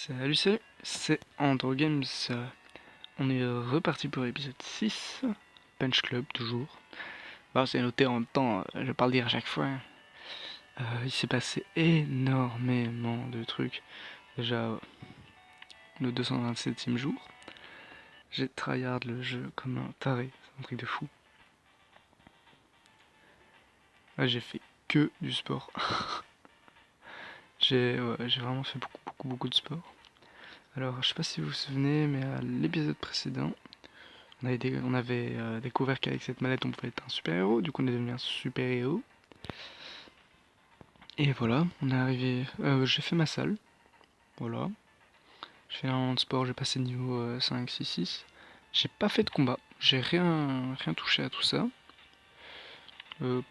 Salut, c'est Androgames. On est reparti pour l'épisode 6. Punch Club, toujours. Bon, c'est noté en même temps, je vais pas le dire à chaque fois. Il s'est passé énormément de trucs. Déjà, le 227e jour, j'ai tryhard le jeu comme un taré. C'est un truc de fou. Là, j'ai fait que du sport. J'ai vraiment fait beaucoup de sport. Alors, je sais pas si vous vous souvenez, mais à l'épisode précédent, on avait découvert qu'avec cette mallette on pouvait être un super héros, du coup on est devenu un super héros. Et voilà, on est arrivé. J'ai fait ma salle, voilà. J'ai fait un de sport, j'ai passé niveau 5, 6, 6. J'ai pas fait de combat, j'ai rien touché à tout ça.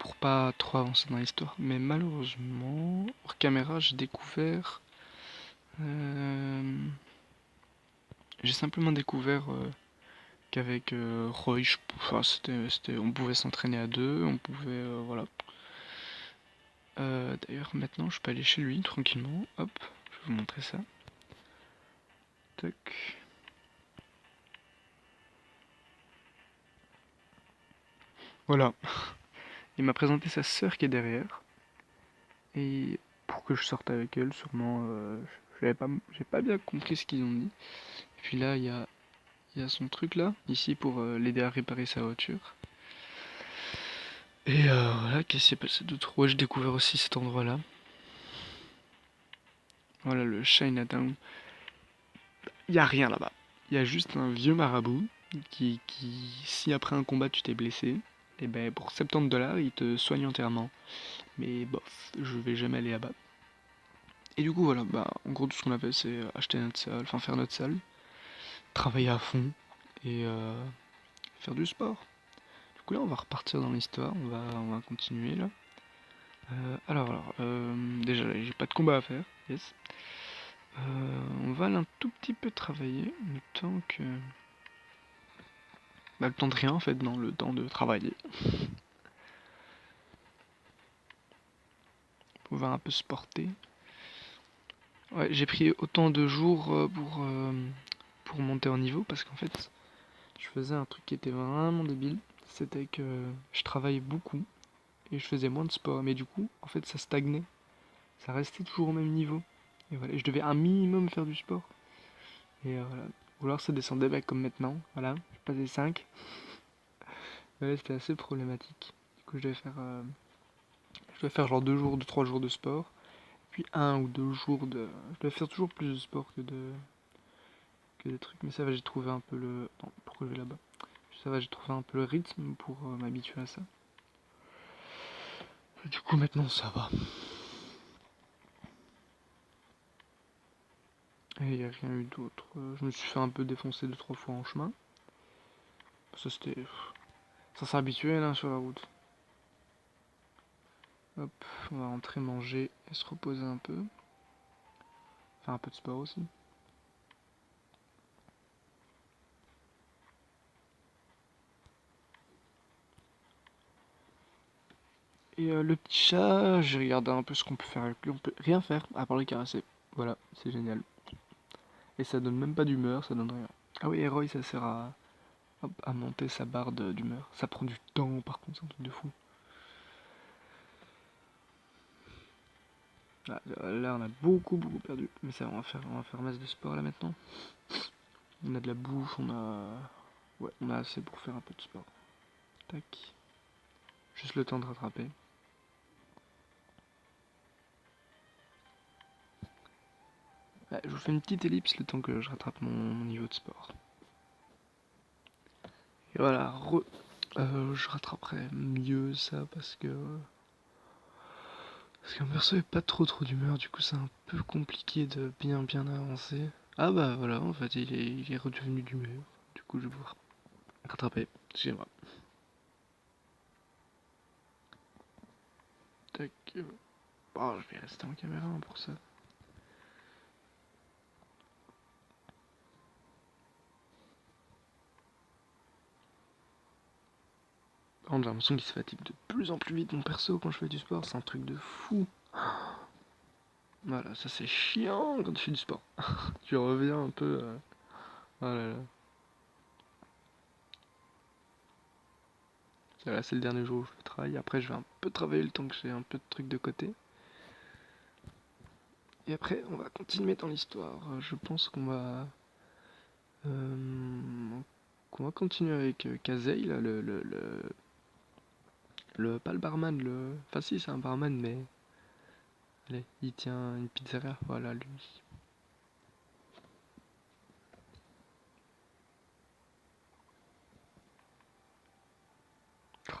Pour pas trop avancer dans l'histoire. Mais malheureusement, hors caméra, j'ai découvert. J'ai simplement découvert qu'avec Roy, enfin, on pouvait s'entraîner à deux, on pouvait. Voilà. D'ailleurs, maintenant, je peux aller chez lui tranquillement. Hop, je vais vous montrer ça. Tac. Voilà. Il m'a présenté sa sœur qui est derrière. Et pour que je sorte avec elle, sûrement, j'ai pas bien compris ce qu'ils ont dit. Et puis là, il y a son truc là, ici pour l'aider à réparer sa voiture. Et voilà, qu'est-ce qui s'est passé d'autre? Ouais, j'ai découvert aussi cet endroit-là. Voilà, le Chinatown. Il y a rien là-bas. Il y a juste un vieux marabout qui, si après un combat tu t'es blessé, et ben pour 70 $, il te soigne entièrement. Mais bof, je vais jamais aller là-bas. Et du coup, voilà, bah en gros, tout ce qu'on a fait, c'est acheter notre salle, enfin faire notre salle, travailler à fond et faire du sport. Du coup, là, on va repartir dans l'histoire, on va continuer là. Déjà, j'ai pas de combat à faire, yes. On va un tout petit peu travailler, le temps que. Bah, le temps de rien en fait, dans le temps de travailler. On va un peu se porter. Ouais, j'ai pris autant de jours pour monter en niveau parce qu'en fait, je faisais un truc qui était vraiment débile. C'était que je travaillais beaucoup et je faisais moins de sport. Mais du coup, en fait, ça stagnait. Ça restait toujours au même niveau. Et voilà, je devais un minimum faire du sport. Et voilà. Ou alors ça descendait bah, comme maintenant. Voilà, je passais 5. Ouais, c'était assez problématique. Du coup, je devais faire genre 2 jours, 3 jours de sport. Puis 1 ou 2 jours de. Je devais faire toujours plus de sport que des trucs. Mais ça va, j'ai trouvé un peu le. Non, pourquoi je vais là-bas? Ça va, j'ai trouvé un peu le rythme pour m'habituer à ça. Et du coup, maintenant, ça va. Et il n'y a rien eu d'autre. Je me suis fait un peu défoncer 2, 3 fois en chemin. Ça, c'était. Ça s'est habitué là sur la route. Hop, on va rentrer manger et se reposer un peu. Faire un peu de sport aussi. Et le petit chat, j'ai regardé un peu ce qu'on peut faire avec lui. On peut rien faire à part le caresser. Voilà, c'est génial. Et ça donne même pas d'humeur, ça donne rien. Ah oui, Heroi, ça sert à monter sa barre d'humeur. Ça prend du temps, par contre, c'est un truc de fou. Là, on a beaucoup perdu. Mais ça, on va faire masse de sport là maintenant. On a de la bouffe, Ouais, on a assez pour faire un peu de sport. Tac. Juste le temps de rattraper. Ouais, je vous fais une petite ellipse le temps que je rattrape mon niveau de sport. Et voilà, je rattraperai mieux ça parce qu'un perso est pas trop d'humeur, du coup c'est un peu compliqué de bien avancer. Ah bah voilà, en fait il est redevenu d'humeur, du coup je vais pouvoir rattraper, excusez-moi. Tac, oh, je vais rester en caméra hein, pour ça. Par contre j'ai l'impression qu'il se fatigue de plus en plus vite mon perso quand je fais du sport, c'est un truc de fou. Voilà, ça c'est chiant quand tu fais du sport. Tu reviens un peu. Oh là là. Là, c'est le dernier jour où je travaille. Après, je vais un peu travailler le temps que j'ai un peu de trucs de côté. Et après, on va continuer dans l'histoire. Je pense euh, qu'on va continuer avec Kazei, là, pas le barman, enfin si, c'est un barman, mais allez, il tient une pizzeria, voilà, lui.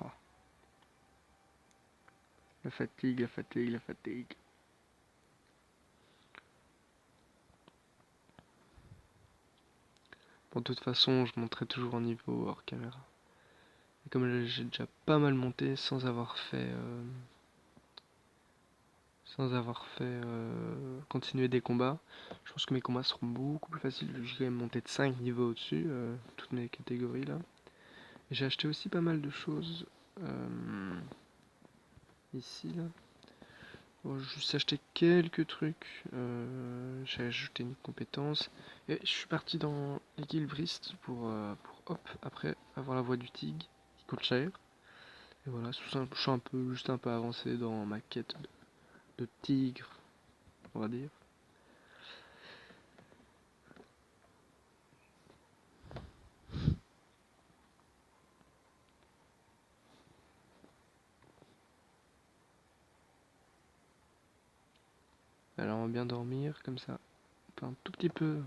Oh, la fatigue, la fatigue, la fatigue. Bon, de toute façon, je monterai toujours en niveau hors caméra. Et comme j'ai déjà pas mal monté sans avoir fait continuer des combats, je pense que mes combats seront beaucoup plus faciles. Je vais monter de 5 niveaux au-dessus, toutes mes catégories là. Et j'ai acheté aussi pas mal de choses ici là. Bon, j'ai juste acheté quelques trucs. J'ai ajouté une compétence. Et je suis parti dans l'équilibriste pour hop, après avoir la voix du tigre qui coûte cher. Et voilà, je suis juste un peu avancé dans ma quête de tigre, on va dire. Alors on va bien dormir, comme ça. On peut un tout petit peu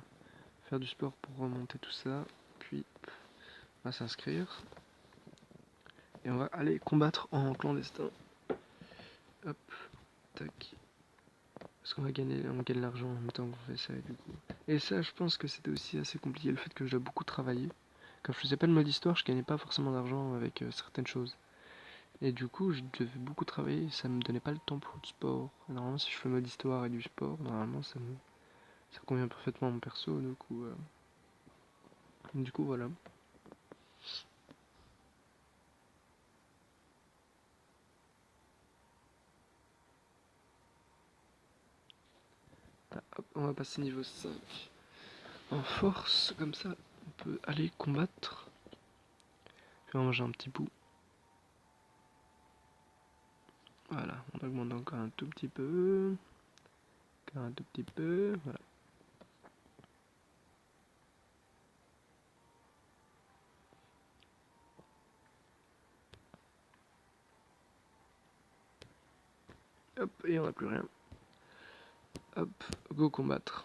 faire du sport pour remonter tout ça. Puis on va s'inscrire. Et on va aller combattre en clandestin. Hop, tac. Parce on gagne l'argent en même temps qu'on fait ça et du coup. Et ça, je pense que c'était aussi assez compliqué le fait que je dois beaucoup travailler. Quand je faisais pas le mode histoire, je gagnais pas forcément d'argent avec certaines choses. Et du coup, je devais beaucoup travailler, ça me donnait pas le temps pour le sport. Et normalement, si je fais mode histoire et du sport, normalement, ça convient parfaitement à mon perso, du coup voilà. Voilà, hop, on va passer niveau 5. En force, comme ça, on peut aller combattre. Puis on va manger un petit bout. Voilà, on augmente encore un tout petit peu. Encore un tout petit peu, voilà. Hop, et on n'a plus rien. Hop, go combattre.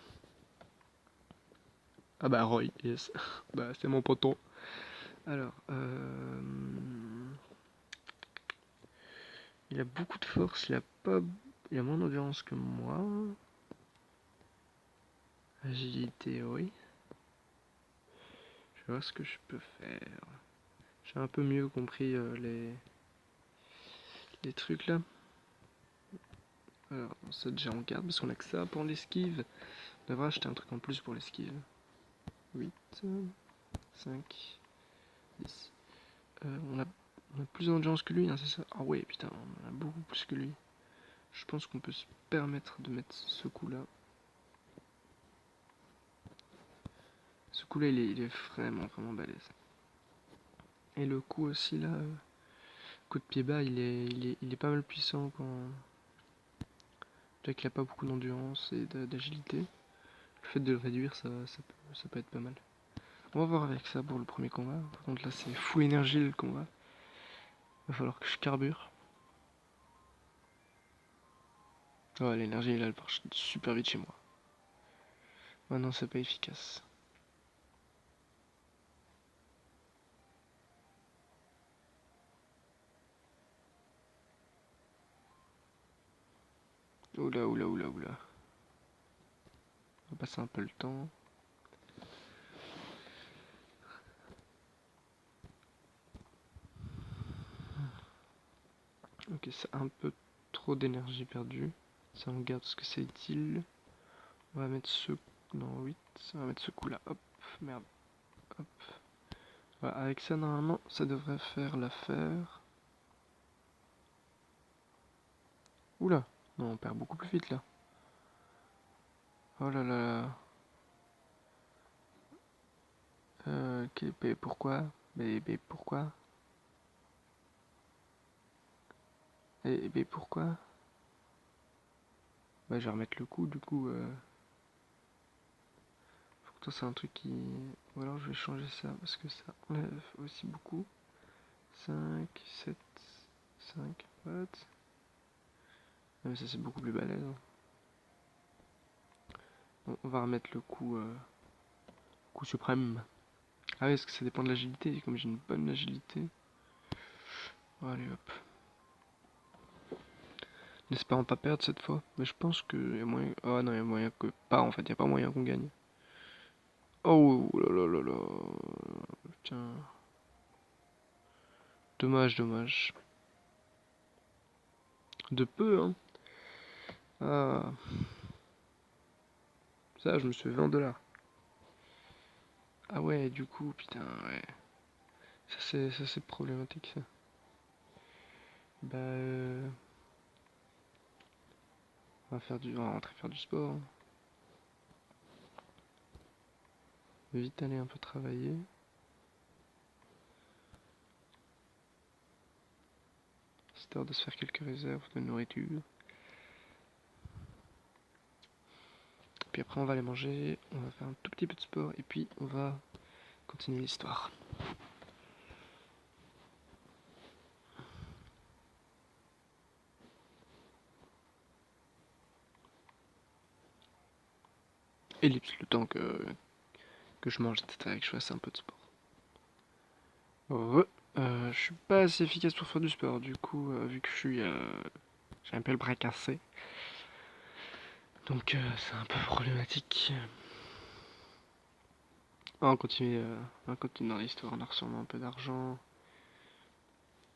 Ah bah Roy, yes. Bah c'est mon poton. Alors, il a beaucoup de force, il a moins d'endurance que moi. Agilité, oui. Je vais voir ce que je peux faire. J'ai un peu mieux compris les trucs là. Alors, ça déjà on garde parce qu'on a que ça pour l'esquive. On devrait acheter un truc en plus pour l'esquive. 8, 5, 10. On a plus d'endurance que lui, hein, c'est ça? Ah ouais, putain, on en a beaucoup plus que lui. Je pense qu'on peut se permettre de mettre ce coup là. Ce coup là, il est vraiment, vraiment balèze. Et le coup aussi là, coup de pied bas, il est pas mal puissant quand. Déjà qu'il a pas beaucoup d'endurance et d'agilité. Le fait de le réduire, ça peut être pas mal. On va voir avec ça pour le premier combat. Par contre là c'est full énergie le combat. Va falloir que je carbure. Ouais, l'énergie là elle part super vite chez moi. Ouais non, c'est pas efficace. Oula oula oula oula. On va passer un peu le temps. Ok, c'est un peu trop d'énergie perdue. Ça on garde parce que c'est utile. On va mettre ce. Non, 8. On va mettre ce coup là. Hop, merde. Hop. Voilà, avec ça normalement ça devrait faire l'affaire. Oula, non, on perd beaucoup plus vite là. Oh là là. Ok, mais pourquoi? Mais pourquoi? Mais pourquoi? Bah, je vais remettre le coup, du coup. Pourtant, c'est un truc qui. Ou alors, je vais changer ça, parce que ça enlève aussi beaucoup. 5, 7, 5, what? Ah, mais ça, c'est beaucoup plus balèze, hein. Bon, on va remettre le coup suprême. Ah oui, est-ce que ça dépend de l'agilité? Comme j'ai une bonne agilité. Bon, allez hop. N'espérons pas perdre cette fois. Mais je pense qu'il y a moyen. Oh non, il y a moyen que pas en fait. Il n'y a pas moyen qu'on gagne. Oh là là là là. Putain. Dommage, dommage. De peu, hein. Ah. Ça, je me suis fait 20 $. Ah ouais, du coup, putain, ouais. Ça c'est problématique, ça. Bah, on va rentrer faire du sport, hein. Vite aller un peu travailler. Histoire de se faire quelques réserves de nourriture. Puis après, on va aller manger, on va faire un tout petit peu de sport, et puis on va continuer l'histoire. Ellipse, le temps que je mange, etc., et que je fasse un peu de sport. Ouais, je suis pas assez efficace pour faire du sport, du coup, vu que j'ai un peu le bras cassé. Donc, c'est un peu problématique. On va continuer dans l'histoire, on a sûrement un peu d'argent.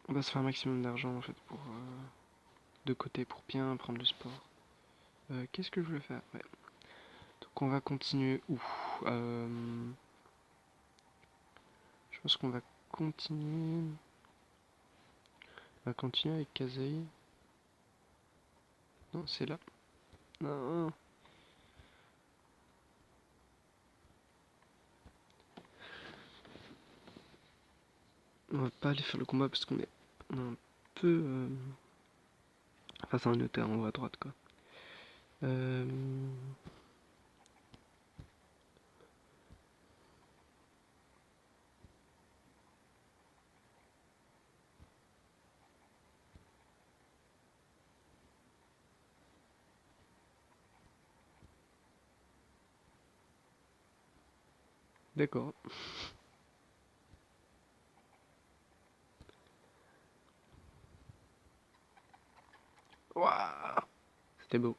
On va se faire un maximum d'argent, en fait, de côté, pour bien prendre le sport. Qu'est-ce que je voulais faire? Ouais. Donc, on va continuer où? Je pense qu'on va continuer. On va continuer avec Kazei. Non, c'est là. Non. On va pas aller faire le combat parce qu'on est un peu face à un notaire en haut à droite, quoi. Euh... D'accord. Waouh, c'était beau.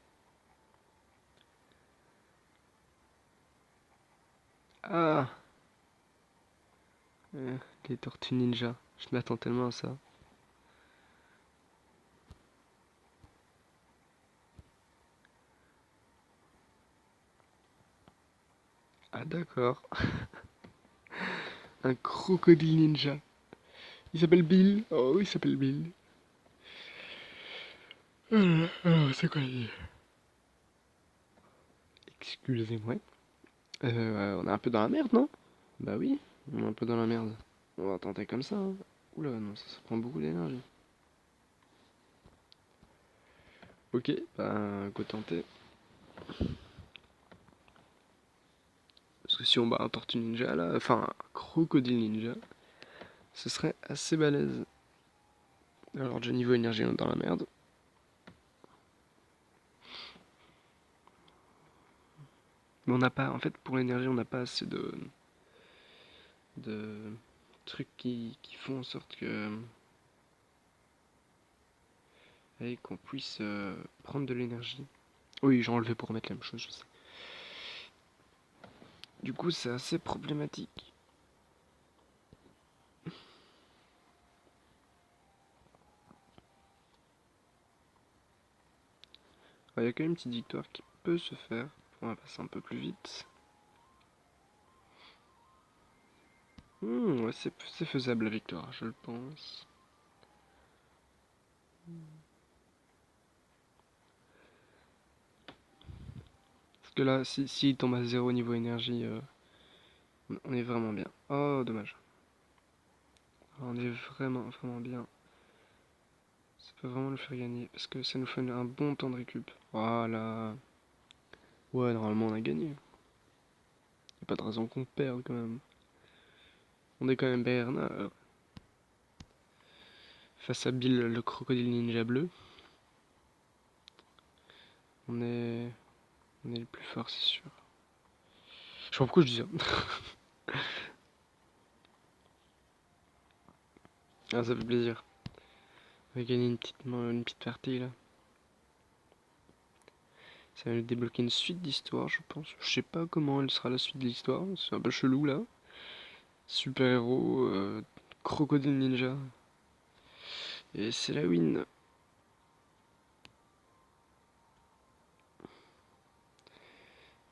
Ah, les tortues ninja. Je m'attends tellement à ça. Ah d'accord. Un crocodile ninja. Il s'appelle Bill. Oh, il s'appelle Bill. Alors, c'est quoi lui? Excusez-moi. On est un peu dans la merde, non? Bah oui, on est un peu dans la merde. On va tenter comme ça, hein. Oula, non, ça prend beaucoup d'énergie. Ok, bah, go tenter. Parce que si on bat un tortue ninja là, enfin un crocodile ninja, ce serait assez balèze. Alors, déjà niveau énergie, on est dans la merde. Mais on n'a pas, en fait, pour l'énergie, on n'a pas assez de trucs qui font en sorte que. Allez, qu'on puisse prendre de l'énergie. Oui, j'ai enlevé pour remettre la même chose, je sais. Du coup, c'est assez problématique. Il y a quand même une petite victoire qui peut se faire. On va passer un peu plus vite. Ouais, c'est faisable la victoire, je le pense. Parce que là, si il tombe à 0 niveau énergie, on est vraiment bien. Oh, dommage. On est vraiment, vraiment bien. Ça peut vraiment nous faire gagner. Parce que ça nous fait un bon temps de récup. Voilà. Ouais, normalement on a gagné. Y'a pas de raison qu'on perde quand même. On est quand même Bernard. Face à Bill, le crocodile ninja bleu. On est... On est le plus fort, c'est sûr. Je sais pas pourquoi je dis ça. Ah, ça fait plaisir. On va gagner une petite partie là. Ça va nous débloquer une suite d'histoire, je pense. Je sais pas comment elle sera la suite de l'histoire. C'est un peu chelou là. Super héros, crocodile ninja. Et c'est la win.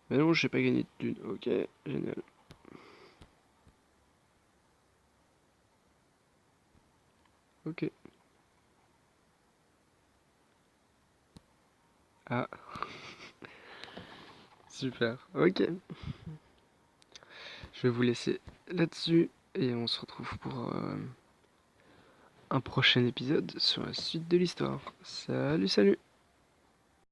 Mais non, j'ai pas gagné de thune. Ok, génial. Ok. Ah, super. Ok. Je vais vous laisser là-dessus. Et on se retrouve pour un prochain épisode sur la suite de l'histoire. Salut, salut!